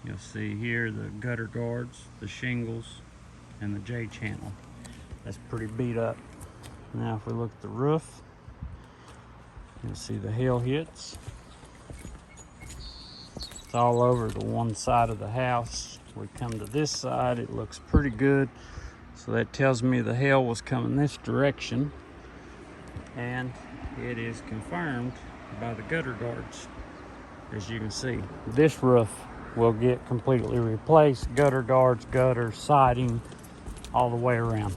You'll see here the gutter guards, the shingles, and the J-channel. That's pretty beat up. Now if we look at the roof, you'll see the hail hits. It's all over the one side of the house. We come to this side, it looks pretty good. So that tells me the hail was coming this direction. And it is confirmed by the gutter guards. As you can see, this roof will get completely replaced. Gutter guards, gutters, siding, all the way around.